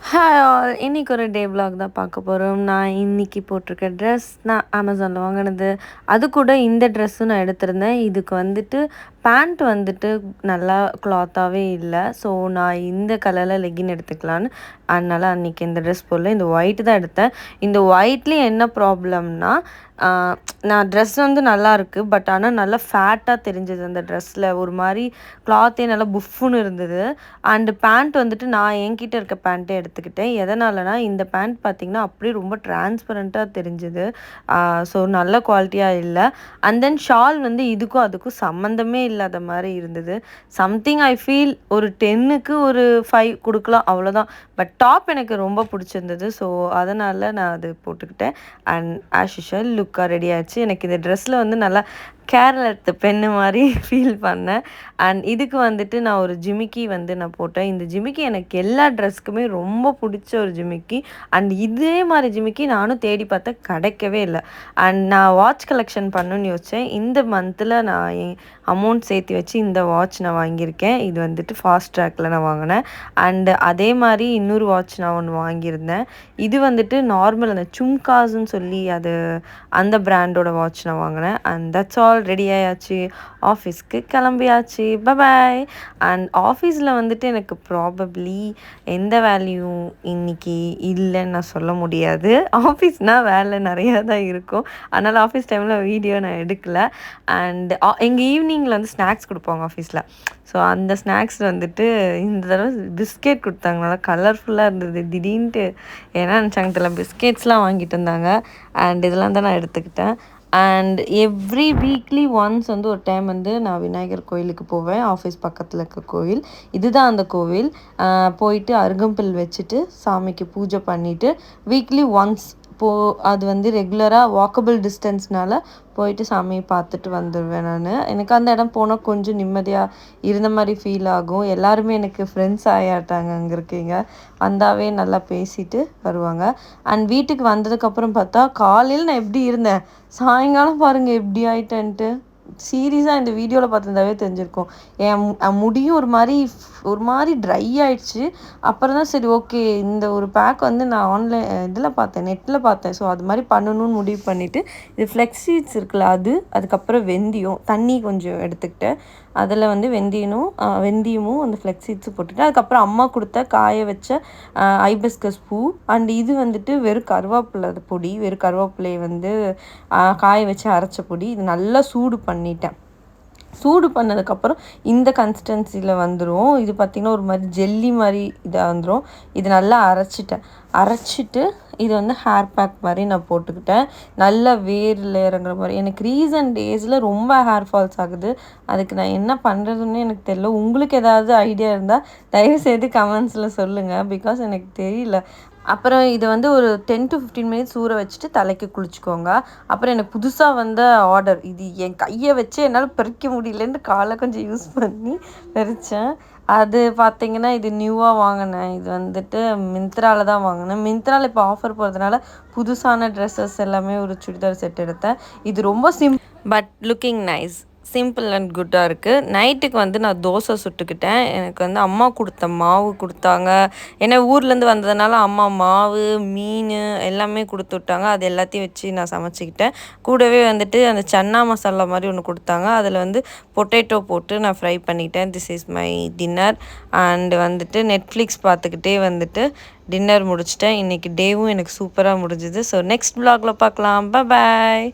Hi all! இன்னைக்கு ஒரு டே vlog தான் பார்க்க போறோம். நான் இன்னைக்கு போட்டிருக்க ட்ரெஸ் நான் Amazonல வாங்குனது. அதுக்கூட இந்த ட்ரெஸ்ஸும் நான் எடுத்திருந்தேன். இதுக்கு வந்துட்டு பேண்ட் வந்துட்டு நல்லா கிளாத்தாவே இல்ல. ஸோ நான் இந்த கலர்ல லெகின் எடுத்துக்கலான்னு, அதனால அன்னைக்கு இந்த ட்ரெஸ் போடல. இந்த ஒயிட் தான் எடுத்தேன். இந்த ஒயிட்லேயும் என்ன ப்ராப்ளம்னா, ஆ நான் ட்ரெஸ் வந்து நல்லாயிருக்கு. பட் ஆனா நல்லா ஃபேட்டா தெரிஞ்சது அந்த ட்ரெஸ்ல. ஒரு மாரி கிளாத்தே நல்லா புஃப்ஃபுன்னு இருந்தது. அண்ட் பேண்ட் வந்துட்டு நான் என்கிட்ட இருக்க பேண்ட்டே எடுத்துக்கிட்டேன். எதனாலனா, இந்த பேண்ட் பார்த்தீங்கன்னா, அப்படியே ரொம்ப டிரான்ஸ்பரண்ட்டா தெரிஞ்சது. ஸோ நல்ல குவாலிட்டியா இல்ல. அண்ட் தென் ஷால் வந்து இதுக்கும் அதுக்கும் சம்மந்தமே இல்லாத மாரி இருந்தது. சம்திங் ஐ ஃபீல் ஒரு 10க்கு ஒரு 5 குடுக்கலாம் அவ்வளோதான். பட் டாப் எனக்கு ரொம்ப பிடிச்சிருந்தது. ஸோ அதனால நான் அது போட்டுக்கிட்டேன். அண்ட் ஆஸ் யூசுவல் லுக்கா ரெடி ஆச்சு. எனக்கு இந்த ட்ரெஸ்ல வந்து நல்லா கேரளத்து பெண்ணு மாரி ஃபீல் பண்ணேன். அண்ட் இதுக்கு வந்துட்டு நான் ஒரு ஜிமிக்கி வந்து நான் போட்டேன். இந்த ஜிமிக்கி எனக்கு எல்லா ட்ரெஸ்க்குமே ரொம்ப பிடிச்ச ஒரு ஜிமிக்கி. அண்ட் இதே மாரி ஜிமிக்கி நானும் தேடி பார்த்தேன், கிடைக்கவே இல்ல. அண்ட் நான் வாட்ச் கலெக்ஷன் பண்ணணும்னு யோசிச்சேன். இந்த மந்த்தில் நான் என் அமௌண்ட் சேர்த்து வச்சு இந்த வாட்ச் நான் வாங்கியிருக்கேன். இது வந்துட்டு ஃபாஸ்ட் ட்ராக்ல நான் வாங்கினேன். அண்ட் அதே மாரி இன்னொரு வாட்ச் நான் ஒன்று வாங்கியிருந்தேன். இது வந்துட்டு நார்மல் அந்த சும்காஸ்ன்னு சொல்லி அது அந்த பிராண்டோட வாட்ச் நான் வாங்கினேன். And that's all. ரெடி ஆயாச்சு. ஆஃபீஸ்க்கு கிளம்பியாச்சு. பாய். அண்ட் ஆஃபீஸில் வந்துட்டு எனக்கு ப்ராபப்ளி எந்த வேலையும் இன்னைக்கு இல்லைன்னு நான் சொல்ல முடியாது. ஆஃபீஸ்னால் வேலை நிறையா தான் இருக்கும். அதனால் ஆஃபீஸ் டைமில் வீடியோ நான் எடுக்கல. அண்ட் எங்கள் ஈவினிங்கில் வந்து ஸ்நாக்ஸ் கொடுப்பாங்க ஆஃபீஸில். ஸோ அந்த ஸ்நாக்ஸ் வந்துட்டு இந்த தடவை பிஸ்கெட் கொடுத்தாங்க. நல்லா கலர்ஃபுல்லாக இருந்தது. திடீர்னுட்டு என்ன நினச்சாங்க தெரியல, பிஸ்கெட்ஸ்லாம் வாங்கிட்டு வந்தாங்க. அண்ட் இதெல்லாம் தான் நான் எடுத்துக்கிட்டேன். அண்ட் எவ்ரி வீக்லி ஒன்ஸ் வந்து ஒரு டைம் வந்து நான் விநாயகர் கோயிலுக்கு போவேன். ஆஃபீஸ் பக்கத்தில் இருக்க கோவில். இதுதான் அந்த கோவில். போயிட்டு அருகம்புல் வச்சுட்டு சாமிக்கு பூஜை பண்ணிவிட்டு வீக்லி ஒன்ஸ் அது வந்து ரெகுலராக வாக்கபிள் டிஸ்டன்ஸ்னால போயிட்டு சாமியை பார்த்துட்டு வந்துடுவேன் நான். எனக்கு அந்த இடம் போனால் கொஞ்சம் நிம்மதியாக இருந்த மாதிரி ஃபீல் ஆகும். எல்லாருமே எனக்கு ஃப்ரெண்ட்ஸ் ஆகிட்டாங்க அங்கே இருக்கீங்க. வந்தாவே நல்லா பேசிட்டு வருவாங்க. அண்ட் வீட்டுக்கு வந்ததுக்கப்புறம் பார்த்தா காலையில் நான் எப்படி இருந்தேன், சாயங்காலம் பாருங்கள் எப்படி ஆயிட்டேன்ட்டு. சீரியஸாக இந்த வீடியோவில் பார்த்துருந்தாவே தெரிஞ்சிருக்கும். என் முடியும் ஒரு மாதிரி ட்ரை ஆயிடுச்சு. அப்புறம் தான் சரி ஓகே, இந்த ஒரு பேக் வந்து நான் இதில் பார்த்தேன், நெட்டில் பார்த்தேன். ஸோ அது மாதிரி பண்ணணும்னு முடிவு பண்ணிவிட்டு இது ஃப்ளெக்ஸ் சீட்ஸ் இருக்குல்ல, அதுக்கப்புறம் வெந்தயம் தண்ணி கொஞ்சம் எடுத்துக்கிட்டேன். அதில் வந்து வெந்தயமும் அந்த ஃப்ளெக்ஸ் சீட்ஸும் போட்டுட்டு அதுக்கப்புறம் அம்மா கொடுத்த காய வச்ச ஐபிஸ்கஸ் பூ. அண்ட் இது வந்துட்டு வெறும் கருவேப்பிலை பொடி. வெறும் கருவேப்பிலையை வந்து காய வச்சு அரைச்ச பொடி. இது நல்லா சூடு பண்ணிட்டேன். சூடு பண்ணதுக்கப்புறம் இந்த கன்சிஸ்டன்சியில் வந்துடும். இது பார்த்திங்கன்னா ஒரு மாதிரி ஜெல்லி மாதிரி இதாக வந்துடும். இது நல்லா அரைச்சிட்டு இது வந்து ஹேர் பேக் மாதிரி நான் போட்டுக்கிட்டேன். நல்லா வேரில் இறங்குற மாதிரி. எனக்கு ரீசன்ட் டேஸில் ரொம்ப ஹேர் ஃபால்ஸ் ஆகுது. அதுக்கு நான் என்ன பண்ணுறதுன்னு எனக்கு தெரியல. உங்களுக்கு ஏதாவது ஐடியா இருந்தால் தயவுசெய்து கமெண்ட்ஸில் சொல்லுங்கள். பிகாஸ் எனக்கு தெரியல. அப்புறம் இதை வந்து ஒரு 10 to 15 மினிட்ஸ் ஊற வச்சுட்டு தலைக்கு குளிச்சுக்கோங்க. அப்புறம் எனக்கு புதுசாக வந்த ஆர்டர் இது. என் கையை வச்சு என்னால் பறிக்க முடியலன்னு காலை கொஞ்சம் யூஸ் பண்ணி பறித்தேன். அது பார்த்திங்கன்னா இது நியூவாக வாங்கினேன். இது வந்துட்டு மிந்த்ராவில் தான் வாங்கினேன். மிந்த்ராவில் இப்போ ஆஃபர் போகிறதுனால புதுசான ட்ரெஸ்ஸஸ் எல்லாமே ஒரு சுடிதார் செட் எடுத்தேன். இது ரொம்ப but looking nice. Simple and குட்டாக இருக்குது. நைட்டுக்கு வந்து நான் தோசை சுட்டுக்கிட்டேன். எனக்கு வந்து அம்மா கொடுத்த மாவு கொடுத்தாங்க. ஏன்னா ஊர்லேருந்து வந்ததுனால அம்மா மாவு, மீன் எல்லாமே கொடுத்து விட்டாங்க. அது எல்லாத்தையும் வச்சு நான் சமைச்சிக்கிட்டேன். கூடவே வந்துட்டு அந்த சன்னா மசாலா மாதிரி ஒன்று கொடுத்தாங்க. அதில் வந்து பொட்டேட்டோ போட்டு நான் ஃப்ரை பண்ணிக்கிட்டேன். This is my dinner. And வந்துட்டு நெட்ஃப்ளிக்ஸ் பார்த்துக்கிட்டே வந்துட்டு டின்னர் முடிச்சிட்டேன். இன்றைக்கி டேவும் எனக்கு சூப்பராக முடிஞ்சுது. ஸோ நெக்ஸ்ட் vlogல பார்க்கலாம். பாய்.